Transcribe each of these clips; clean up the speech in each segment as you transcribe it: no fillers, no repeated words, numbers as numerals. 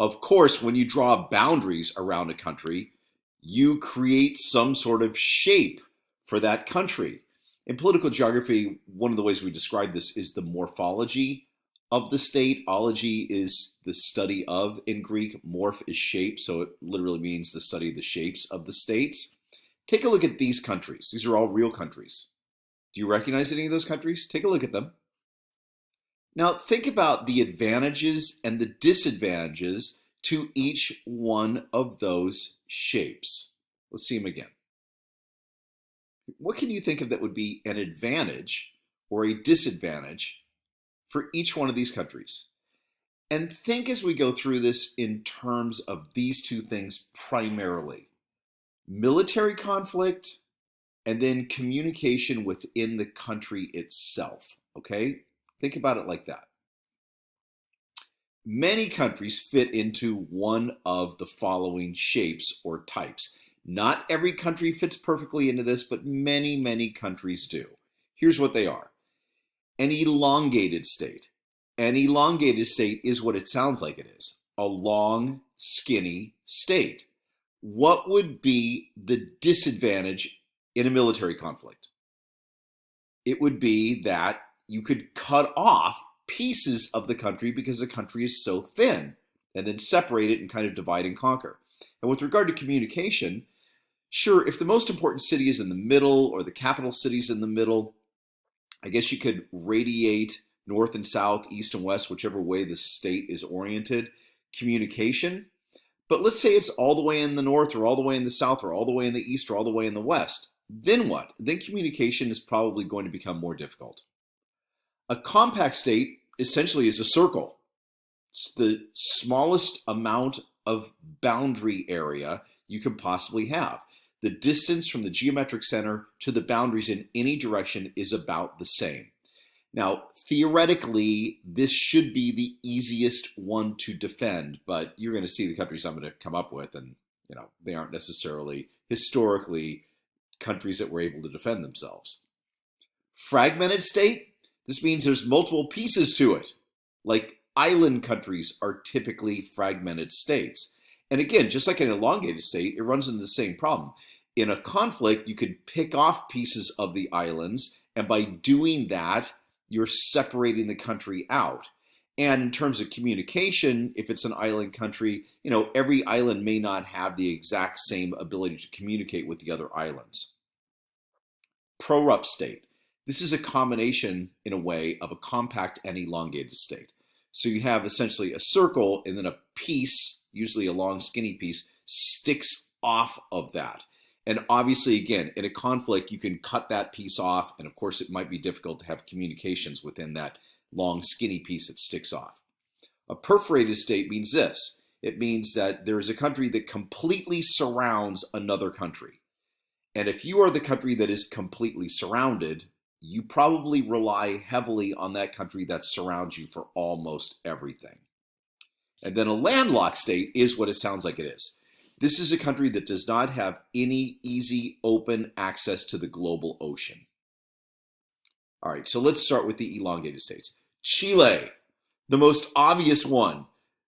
Of course, when you draw boundaries around a country, you create some sort of shape for that country. In political geography, one of the ways we describe this is the morphology of the state. Ology is the study of in Greek. Morph is shape, so it literally means the study of the shapes of the states. Take a look at these countries. These are all real countries. Do you recognize any of those countries? Take a look at them. Now think about the advantages and the disadvantages to each one of those shapes. Let's see them again. What can you think of that would be an advantage or a disadvantage for each one of these countries? And think as we go through this in terms of these two things primarily. Military conflict and then communication within the country itself, okay? Think about it like that. Many countries fit into one of the following shapes or types. Not every country fits perfectly into this, but many, many countries do. Here's what they are. An elongated state. An elongated state is what it sounds like it is. A long, skinny state. What would be the disadvantage in a military conflict? It would be that you could cut off pieces of the country because the country is so thin, and then separate it and kind of divide and conquer. And with regard to communication, sure, if the most important city is in the middle or the capital city is in the middle, I guess you could radiate north and south, east and west, whichever way the state is oriented, communication. But let's say it's all the way in the north or all the way in the south or all the way in the east or all the way in the west. Then what? Then communication is probably going to become more difficult. A compact state essentially is a circle. It's the smallest amount of boundary area you can possibly have. The distance from the geometric center to the boundaries in any direction is about the same. Now, theoretically, this should be the easiest one to defend, but you're going to see the countries I'm going to come up with, and they aren't necessarily historically countries that were able to defend themselves. Fragmented state, this means there's multiple pieces to it. Like island countries are typically fragmented states. And again, just like an elongated state, it runs into the same problem. In a conflict, you could pick off pieces of the islands, and by doing that, you're separating the country out. And in terms of communication, if it's an island country, every island may not have the exact same ability to communicate with the other islands. Pro-Rup State. This is a combination, in a way, of a compact and elongated state. So you have essentially a circle, and then a piece, usually a long, skinny piece, sticks off of that. And obviously, again, in a conflict, you can cut that piece off, and of course, it might be difficult to have communications within that long, skinny piece that sticks off. A perforated state means this. It means that there is a country that completely surrounds another country. And if you are the country that is completely surrounded, you probably rely heavily on that country that surrounds you for almost everything. And then a landlocked state is what it sounds like it is. This is a country that does not have any easy, open access to the global ocean. All right, so let's start with the elongated states. Chile, the most obvious one,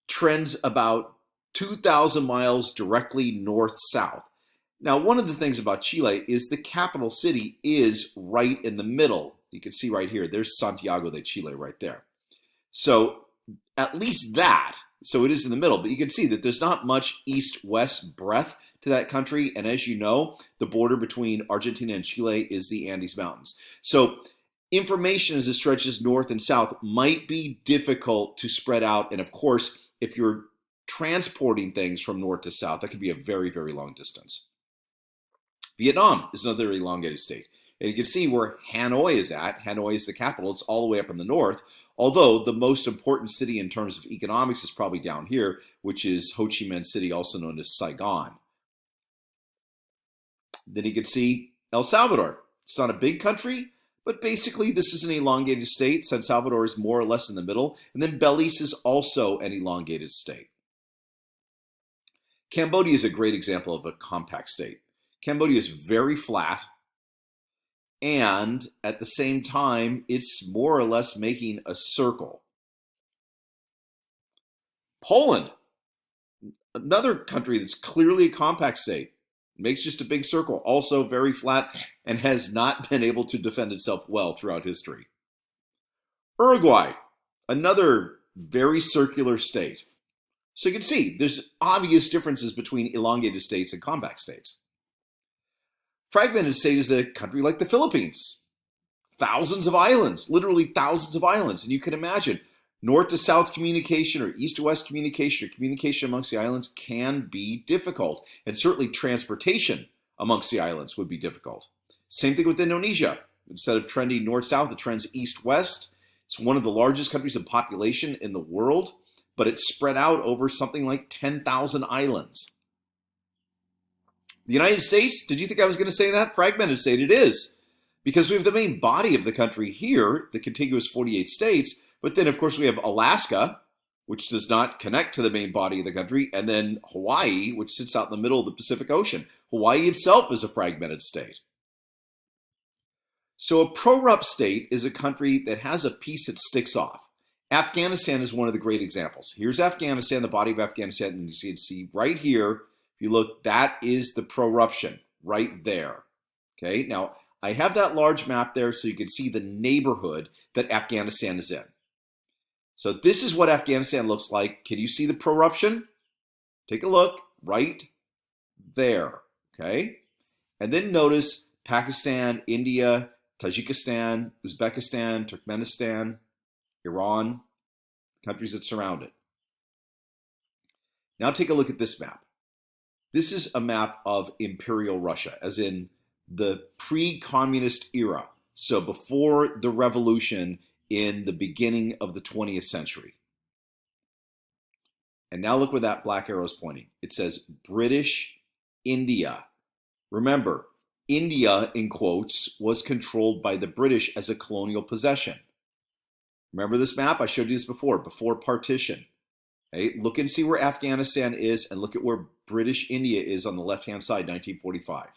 trends about 2,000 miles directly north-south. Now, one of the things about Chile is the capital city is right in the middle. You can see right here, there's Santiago de Chile right there. So at least that, so it is in the middle, but you can see that there's not much east-west breadth to that country. And as you know, the border between Argentina and Chile is the Andes Mountains. So information as it stretches north and south might be difficult to spread out. And of course, if you're transporting things from north to south, that could be a very, very long distance. Vietnam is another elongated state. And you can see where Hanoi is at. Hanoi is the capital. It's all the way up in the north. Although the most important city in terms of economics is probably down here, which is Ho Chi Minh City, also known as Saigon. Then you can see El Salvador. It's not a big country, but basically this is an elongated state. San Salvador is more or less in the middle. And then Belize is also an elongated state. Cambodia is a great example of a compact state. Cambodia is very flat, and at the same time, it's more or less making a circle. Poland. Another country that's clearly a compact state, makes just a big circle, also very flat, and has not been able to defend itself well throughout history. Uruguay, another very circular state. So you can see there's obvious differences between elongated states and compact states. Fragmented state is a country like the Philippines. Thousands of islands, literally thousands of islands. And you can imagine north to south communication or east to west communication or communication amongst the islands can be difficult. And certainly transportation amongst the islands would be difficult. Same thing with Indonesia. Instead of trending north-south, it trends east-west. It's one of the largest countries in population in the world, but it's spread out over something like 10,000 islands. The United States, did you think I was going to say that? Fragmented state, it is. Because we have the main body of the country here, the contiguous 48 states, but then of course we have Alaska, which does not connect to the main body of the country, and then Hawaii, which sits out in the middle of the Pacific Ocean. Hawaii itself is a fragmented state. So a pro-Rup state is a country that has a piece that sticks off. Afghanistan is one of the great examples. Here's Afghanistan, the body of Afghanistan, and you can see right here, if you look, that is the pro-ruption right there. Okay, now I have that large map there so you can see the neighborhood that Afghanistan is in. So this is what Afghanistan looks like. Can you see the pro-ruption? Take a look right there, okay? And then notice Pakistan, India, Tajikistan, Uzbekistan, Turkmenistan, Iran, countries that surround it. Now take a look at this map. This is a map of Imperial Russia, as in the pre-communist era, so before the revolution in the beginning of the 20th century. And now look where that black arrow is pointing. It says British India. Remember, India, in quotes, was controlled by the British as a colonial possession. Remember this map? I showed you this before partition. Okay? Look and see where Afghanistan is, and look at where British India is on the left-hand side, 1945.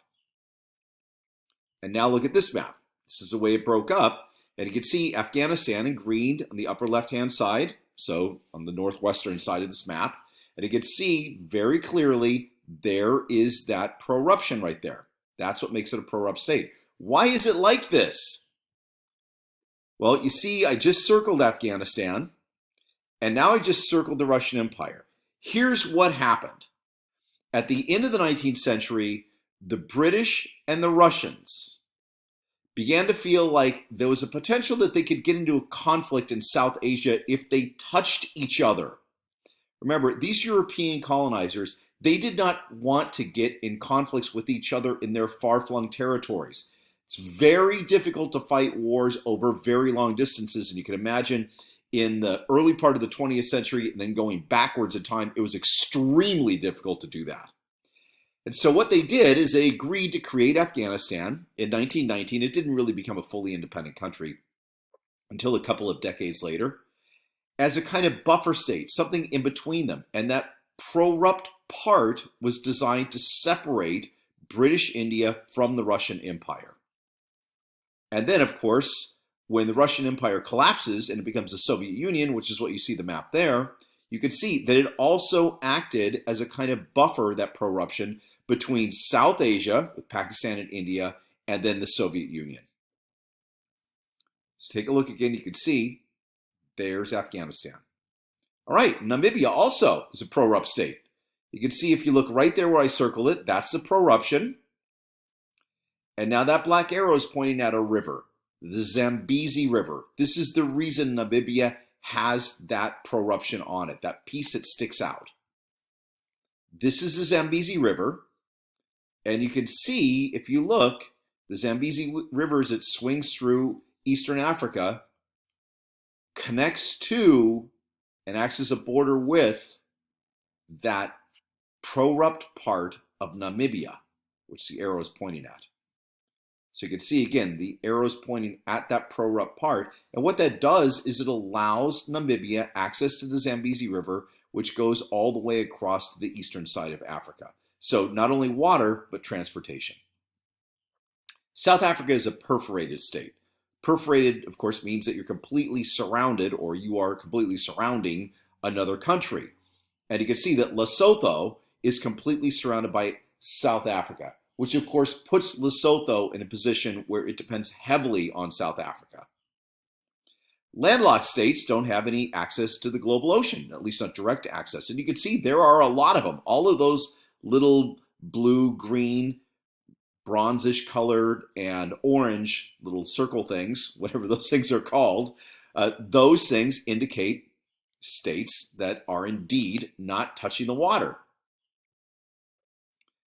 And now look at this map. This is the way it broke up. And you can see Afghanistan in green on the upper left-hand side, so on the northwestern side of this map. And you can see very clearly there is that pro-ruption right there. That's what makes it a pro-Rup state. Why is it like this? Well, you see, I just circled Afghanistan, and now I just circled the Russian Empire. Here's what happened. At the end of the 19th century, the British and the Russians began to feel like there was a potential that they could get into a conflict in South Asia if they touched each other. Remember, these European colonizers, they did not want to get in conflicts with each other in their far-flung territories. It's very difficult to fight wars over very long distances, and you can imagine in the early part of the 20th century and then going backwards in time, it was extremely difficult to do that. And so what they did is they agreed to create Afghanistan in 1919. It didn't really become a fully independent country until a couple of decades later, as a kind of buffer state, something in between them. And that pro-Rup part was designed to separate British India from the Russian Empire. And then, of course, when the Russian Empire collapses and it becomes the Soviet Union, which is what you see the map there, you can see that it also acted as a kind of buffer, that pro-ruption, between South Asia, with Pakistan and India, and then the Soviet Union. So take a look again, you can see there's Afghanistan. All right, Namibia also is a pro-Rup state. You can see if you look right there where I circled it, that's the pro-ruption. And now that black arrow is pointing at a river, the Zambezi River. This is the reason Namibia has that pro-ruption on it, that piece that sticks out. This is the Zambezi River. And you can see, if you look, the Zambezi River as it swings through Eastern Africa connects to and acts as a border with that pro-Rup part of Namibia, which the arrow is pointing at. So you can see, again, the arrow is pointing at that pro-Rup part. And what that does is it allows Namibia access to the Zambezi River, which goes all the way across to the eastern side of Africa. So not only water, but transportation. South Africa is a perforated state. Perforated, of course, means that you're completely surrounded, or you are completely surrounding another country. And you can see that Lesotho is completely surrounded by South Africa, which of course puts Lesotho in a position where it depends heavily on South Africa. Landlocked states don't have any access to the global ocean, at least not direct access. And you can see there are a lot of them. All of those little blue, green, bronzish colored, and orange little circle things, whatever those things are called, those things indicate states that are indeed not touching the water.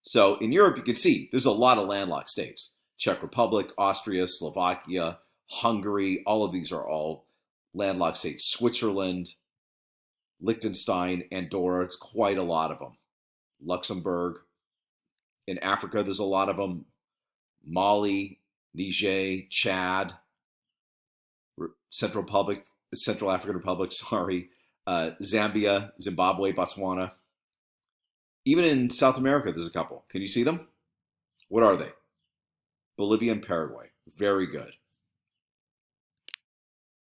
So in Europe, you can see there's a lot of landlocked states. Czech Republic, Austria, Slovakia, Hungary, all of these are all landlocked states. Switzerland, Liechtenstein, Andorra, it's quite a lot of them. Luxembourg. In Africa, there's a lot of them. Mali, Niger, Chad, Central African Republic, Zambia, Zimbabwe, Botswana. Even in South America, there's a couple. Can you see them? What are they? Bolivia and Paraguay. Very good.